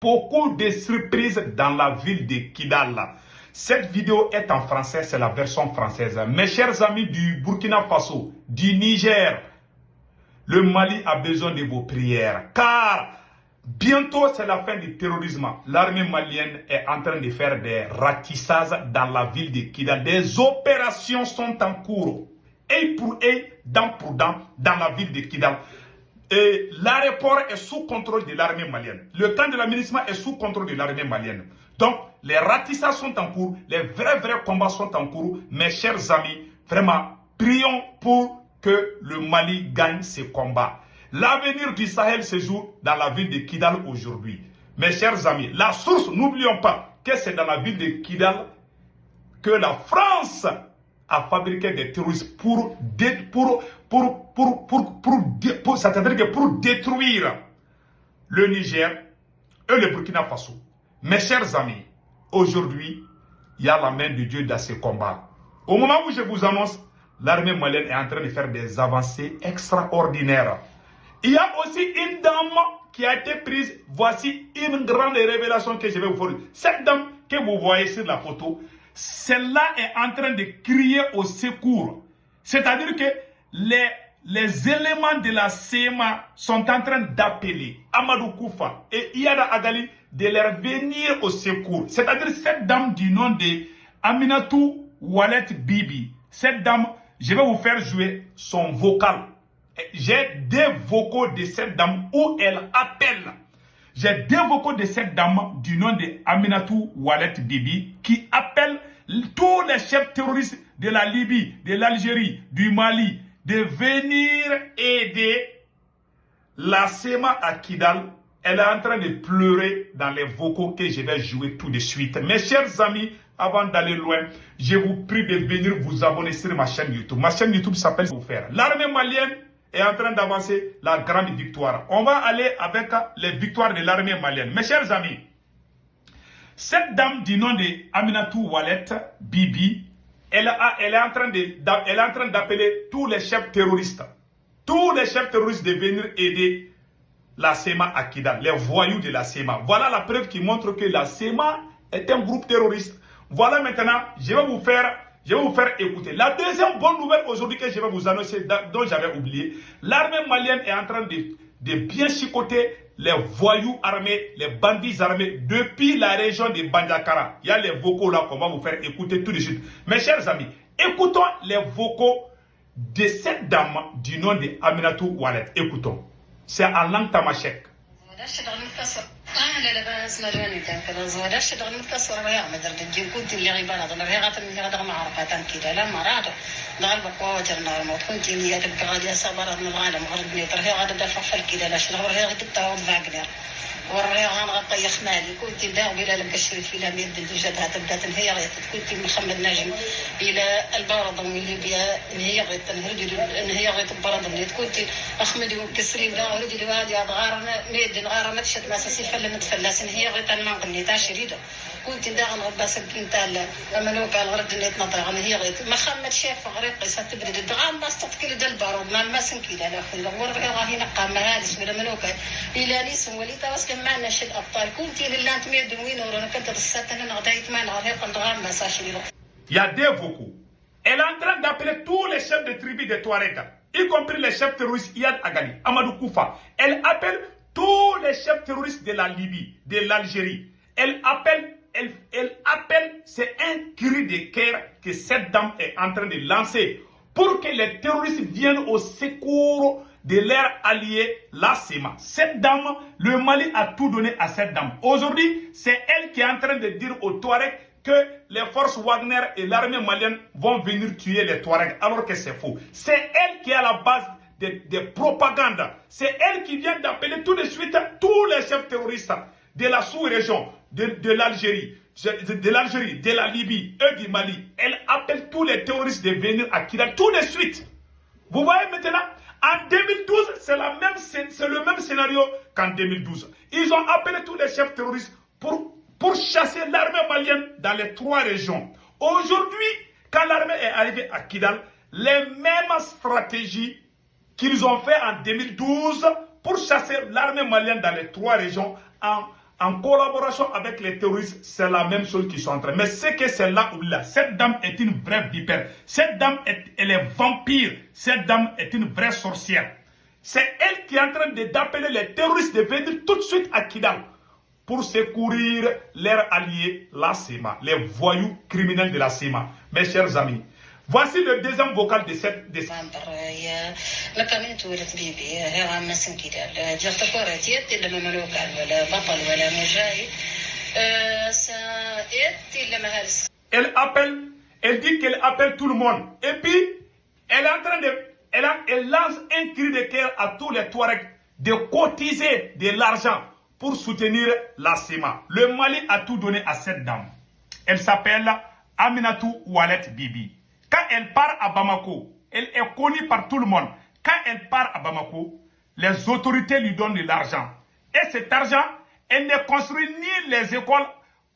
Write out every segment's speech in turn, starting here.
beaucoup de surprises dans la ville de Kidal. Cette vidéo est en français, c'est la version française. Mes chers amis du Burkina Faso, du Niger, le Mali a besoin de vos prières. Car bientôt c'est la fin du terrorisme. L'armée malienne est en train de faire des ratissages dans la ville de Kidal. Des opérations sont en cours, œil pour œil, dent pour dent, dans la ville de Kidal. L'aéroport est sous contrôle de l'armée malienne. Le camp de l'aménagement est sous contrôle de l'armée malienne. Donc, les ratissages sont en cours, les vrais combats sont en cours. Mes chers amis, vraiment, prions pour que le Mali gagne ce combat. L'avenir du Sahel se joue dans la ville de Kidal aujourd'hui. Mes chers amis, la source, n'oublions pas que c'est dans la ville de Kidal que la France a fabriqué des terroristes pour détruire le Niger et le Burkina Faso. Mes chers amis, aujourd'hui, il y a la main de Dieu dans ce combat. Au moment où je vous annonce, l'armée malienne est en train de faire des avancées extraordinaires. Il y a aussi une dame qui a été prise. Voici une grande révélation que je vais vous faire. Cette dame que vous voyez sur la photo, celle-là est en train de crier au secours. C'est-à-dire que les éléments de la CMA sont en train d'appeler Amadou Koufa et Iyada Agali de leur venir au secours. C'est-à-dire cette dame du nom de Aminatou Wallet Bibi. Cette dame, je vais vous faire jouer son vocal. J'ai des vocaux de cette dame où elle appelle. J'ai des vocaux de cette dame du nom de Aminatou Wallet Bibi qui appelle tous les chefs terroristes de la Libye, de l'Algérie, du Mali, de venir aider la SEMA à Kidal. Elle est en train de pleurer dans les vocaux que je vais jouer tout de suite. Mes chers amis, avant d'aller loin, je vous prie de venir vous abonner sur ma chaîne YouTube. Ma chaîne YouTube s'appelle Vous Faire. L'armée malienne est en train d'avancer la grande victoire. On va aller avec les victoires de l'armée malienne. Mes chers amis, cette dame du nom de Aminatou Wallet Bibi, elle est en train d'appeler tous les chefs terroristes. Tous les chefs terroristes de venir aider la SEMA à Kidal, les voyous de la SEMA. Voilà la preuve qui montre que la SEMA est un groupe terroriste. Voilà maintenant, je vais vous faire écouter. La deuxième bonne nouvelle aujourd'hui que je vais vous annoncer, dont j'avais oublié, l'armée malienne est en train de bien chicoter les voyous armés, les bandits armés depuis la région de Bandiakara. Il y a les vocaux là qu'on va vous faire écouter tout de suite. Mes chers amis, écoutons les vocaux de cette dame du nom de Aminatou Wallet. Écoutons. C'est en langue tamashek. لا لباس مدوني كذا زوجة شدغ متصور ويا مدرد الجيم كنت اللي غيبان أظن هي غاتم اللي غدغ معركة كذا لما رادو ضل بقوة جرنا الموت كنت اللي تبقى غادي صبر من العالم غرب نيتر هي غادي دافع فالكذا لا شنو هي غادي تتعود فاقنر ورهي غنغطيخ مالي كنت داو بلا لم بشريت في لام يد وجدها تبدات هي غيت كنت محمد ناجم الى البرد من ليبيا ان هي غيت ان هي غيت البرد من كنت احمد وكسري ودا ولدي الوادي غارنا ميد غارنا تشد ما سي فل متفلاس ان هي غيت انا غنيتا شريده كنت داغن غباس كنت امنوك على الغرد نيت نطرق ان هي غيت محمد شاف غريق ستبرد الدغام ما استطكل دال البارود ما سنكي لا اخي ورغي راهي نقا ما هادش من منوك الى نيس وليتا معنا شد ابطال كنتي لله انت ميد وين ورانا كنت الساتن انا غدايت ما نعرف قندغام ما ساشي. Il y a des vocaux. Elle est en train d'appeler tous les chefs de tribu de Touareg, y compris les chefs terroristes Iyad Agali, Amadou Koufa. Elle appelle tous les chefs terroristes de la Libye, de l'Algérie. Elle appelle, c'est un cri de guerre que cette dame est en train de lancer pour que les terroristes viennent au secours de leur allié, la SEMA. Cette dame, le Mali a tout donné à cette dame. Aujourd'hui, c'est elle qui est en train de dire aux Touaregs que les forces Wagner et l'armée malienne vont venir tuer les Touaregs, alors que c'est faux. C'est elle qui est à la base des propagandes. C'est elle qui vient d'appeler tout de suite tous les chefs terroristes de la sous-région, de l'Algérie, de la Libye et du Mali. Elle appelle tous les terroristes de venir à Kidal tout de suite. Vous voyez maintenant, en 2012, c'est le même scénario qu'en 2012. Ils ont appelé tous les chefs terroristes pour chasser l'armée malienne dans les 3 régions. Aujourd'hui, quand l'armée est arrivée à Kidal, les mêmes stratégies qu'ils ont fait en 2012 pour chasser l'armée malienne dans les 3 régions en collaboration avec les terroristes, c'est la même chose qu'ils sont en train. Mais c'est que c'est là où là, cette dame est une vraie vipère. Cette dame, elle est vampire. Cette dame est une vraie sorcière. C'est elle qui est en train d'appeler les terroristes de venir tout de suite à Kidal pour secourir leurs alliés, la SEMA, les voyous criminels de la SEMA. Mes chers amis, voici le deuxième vocal de cette... Elle dit qu'elle appelle tout le monde. Et puis, elle est en train de... Elle lance un cri de cœur à tous les Touaregs de cotiser de l'argent pour soutenir la SEMA. Le Mali a tout donné à cette dame. Elle s'appelle Aminatou Oualet Bibi. Quand elle part à Bamako, elle est connue par tout le monde. Quand elle part à Bamako, les autorités lui donnent de l'argent. Et cet argent, elle ne construit ni les écoles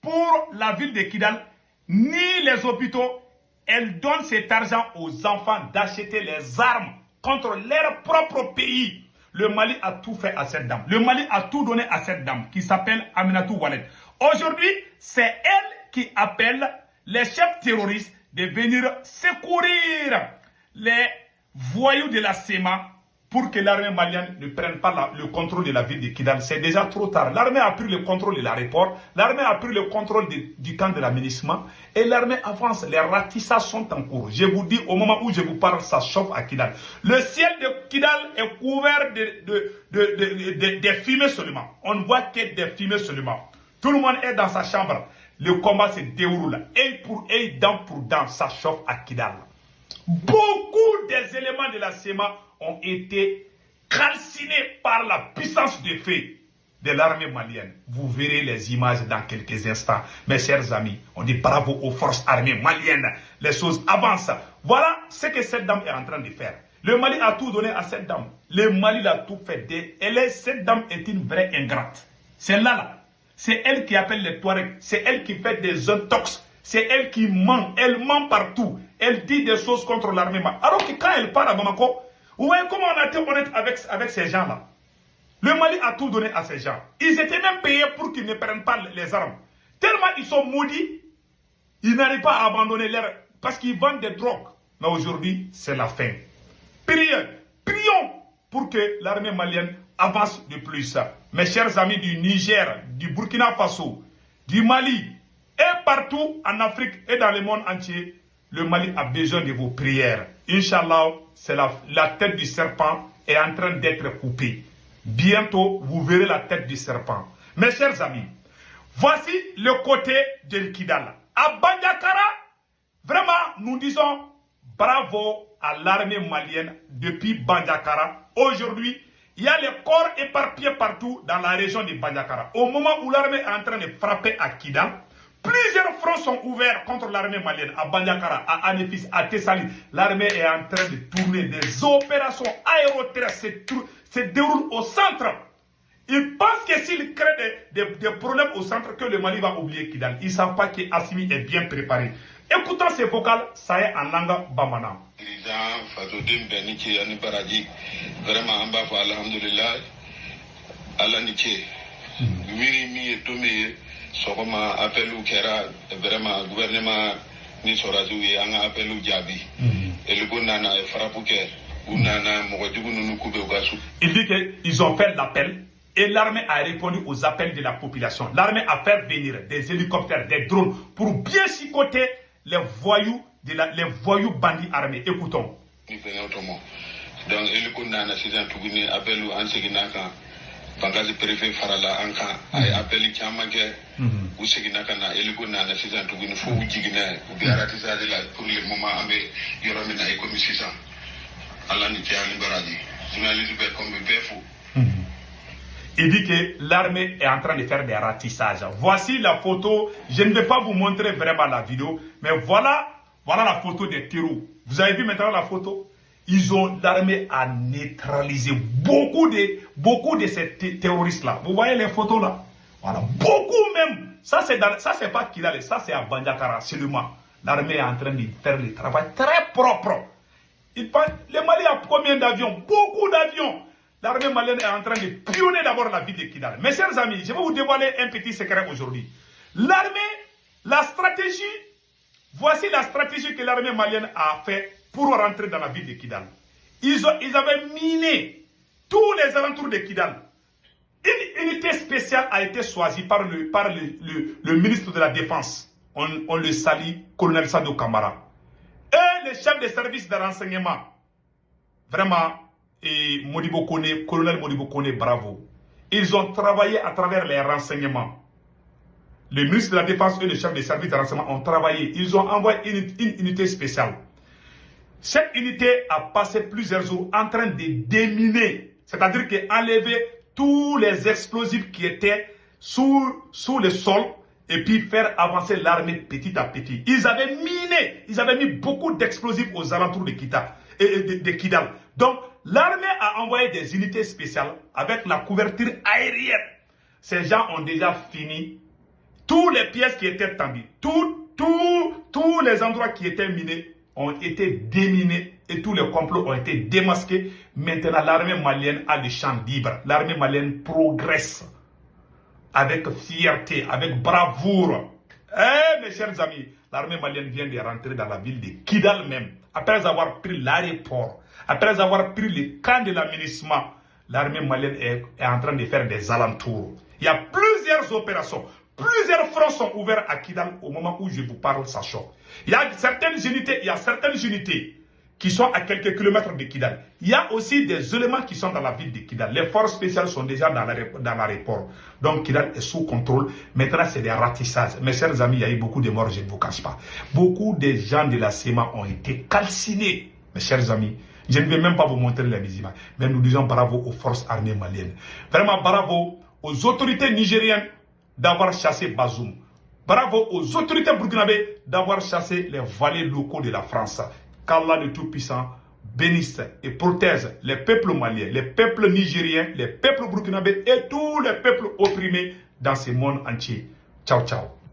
pour la ville de Kidal, ni les hôpitaux. Elle donne cet argent aux enfants d'acheter les armes contre leur propre pays. Le Mali a tout fait à cette dame. Le Mali a tout donné à cette dame qui s'appelle Aminatou Oualet. Aujourd'hui, c'est elle qui appelle les chefs terroristes de venir secourir les voyous de la SEMA pour que l'armée malienne ne prenne pas le contrôle de la ville de Kidal. C'est déjà trop tard. L'armée a pris le contrôle de l'aéroport, l'armée a pris le contrôle du camp de l'aménagement et l'armée avance. Les ratissages sont en cours. Je vous dis, au moment où je vous parle, ça chauffe à Kidal. Le ciel de Kidal est couvert de fumées seulement. On ne voit que des fumées seulement. Tout le monde est dans sa chambre. Le combat se déroule. Œil pour œil, dent pour dent, ça chauffe à Kidal. Beaucoup des éléments de la SEMA ont été calcinés par la puissance de feu de l'armée malienne. Vous verrez les images dans quelques instants. Mes chers amis, on dit bravo aux forces armées maliennes. Les choses avancent. Voilà ce que cette dame est en train de faire. Le Mali a tout donné à cette dame. Le Mali l'a tout fait. Cette dame est une vraie ingrate. C'est là. C'est elle qui appelle les Touaregs. C'est elle qui fait des intox. C'est elle qui ment. Elle ment partout. Elle dit des choses contre l'armée malienne. Alors que quand elle part à Bamako, vous voyez comment on a été honnête avec ces gens-là. Le Mali a tout donné à ces gens. Ils étaient même payés pour qu'ils ne prennent pas les armes. Tellement ils sont maudits, ils n'arrivent pas à abandonner leur... Parce qu'ils vendent des drogues. Mais aujourd'hui, c'est la fin. Prions pour que l'armée malienne avance de plus. Mes chers amis du Niger, du Burkina Faso, du Mali, et partout en Afrique et dans le monde entier, le Mali a besoin de vos prières. Inch'Allah, c'est la tête du serpent est en train d'être coupée. Bientôt, vous verrez la tête du serpent. Mes chers amis, voici le côté de Kidal. À Bandiakara, vraiment, nous disons bravo à l'armée malienne depuis Bandiakara. Aujourd'hui, il y a les corps éparpillés partout dans la région de Bandiakara. Au moment où l'armée est en train de frapper à Kidal, plusieurs fronts sont ouverts contre l'armée malienne à Bandiakara, à Anefis, à Tessali. L'armée est en train de tourner. Des opérations aéroterrestres se déroulent au centre. Ils pensent que s'ils créent des problèmes au centre, que le Mali va oublier Kidal. Ils ne savent pas qu'Assimi est bien préparé. Écoutons ces vocales, ça est en langue bamana. Vraiment, en bas, alhamdulillah, Allah niché. Miri mi et tomé, sokoma appel ou kera, vraiment, gouvernement ni sorazu et un appel ou diabi. Et le gonana est frappé, ou nana, moradou nous coupe au gasou. Il dit qu'ils ont fait l'appel. Et l'armée a répondu aux appels de la population. L'armée a fait venir des hélicoptères, des drones pour bien chicoter les voyous bandits armés. Écoutons. Donc, il y a un appel appel ou un séguinakan. Bangasi préfet Farala Anka, appel Kiamake, ou Séguinakana, et le Gona, la saison to win for Jigina, ou bien Ratisa de la pour le moment, Amé, Yoromina et Commission. Alani Tiani Baradi, Zunalizubet comme Befou. Il dit que l'armée est en train de faire des ratissages. Voici la photo. Je ne vais pas vous montrer vraiment la vidéo, mais voilà la photo des terreaux. Vous avez vu maintenant la photo? L'armée a neutralisé beaucoup de ces terroristes-là. Vous voyez les photos là? Voilà, beaucoup même. Ça c'est pas Kidal, ça c'est à Bandiakara seulement. L'armée est en train de faire le travail très propre. Le Mali a combien d'avions? Beaucoup d'avions. l'armée malienne est en train de pionner d'abord la ville de Kidal. Mes chers amis, je vais vous dévoiler un petit secret aujourd'hui. L'armée, la stratégie, voici la stratégie que l'armée malienne a fait pour rentrer dans la ville de Kidal. Ils avaient miné tous les alentours de Kidal. Une unité spéciale a été choisie par le ministre de la Défense. On le salue, colonel Sadou Kamara. Et le chef des services de renseignement, vraiment, et colonel Modibo Kone, bravo. Ils ont travaillé à travers les renseignements. Le ministre de la Défense et le chef des services de renseignement ont travaillé. Ils ont envoyé une unité spéciale. Cette unité a passé plusieurs jours en train de déminer, c'est-à-dire qu'enlever tous les explosifs qui étaient sous le sol et puis faire avancer l'armée petit à petit. Ils avaient miné, ils avaient mis beaucoup d'explosifs aux alentours de Kidal. Donc, l'armée a envoyé des unités spéciales avec la couverture aérienne. Ces gens ont déjà fini. Toutes les pièces qui étaient tendues, tous les endroits qui étaient minés ont été déminés et tous les complots ont été démasqués. Maintenant, l'armée malienne a le champ libre. L'armée malienne progresse avec fierté, avec bravoure. Mes chers amis, l'armée malienne vient de rentrer dans la ville de Kidal même. Après avoir pris l'aéroport, après avoir pris le camp de l'aménagement, l'armée malienne est en train de faire des alentours. Il y a plusieurs opérations. Plusieurs fronts sont ouverts à Kidal au moment où je vous parle, ça choque. Il y a certaines unités qui sont à quelques kilomètres de Kidal. Il y a aussi des éléments qui sont dans la ville de Kidal. Les forces spéciales sont déjà dans l'aéroport. Donc Kidal est sous contrôle. Maintenant, c'est des ratissages. Mes chers amis, il y a eu beaucoup de morts, je ne vous cache pas. Beaucoup de gens de la CEMA ont été calcinés. Mes chers amis, je ne vais même pas vous montrer les images. Mais nous disons bravo aux forces armées maliennes. Vraiment bravo aux autorités nigériennes d'avoir chassé Bazoum. Bravo aux autorités burkinabées d'avoir chassé les valets locaux de la France. Qu'Allah le Tout-Puissant bénisse et protège les peuples maliens, les peuples nigériens, les peuples burkinabés et tous les peuples opprimés dans ce monde entier. Ciao, ciao.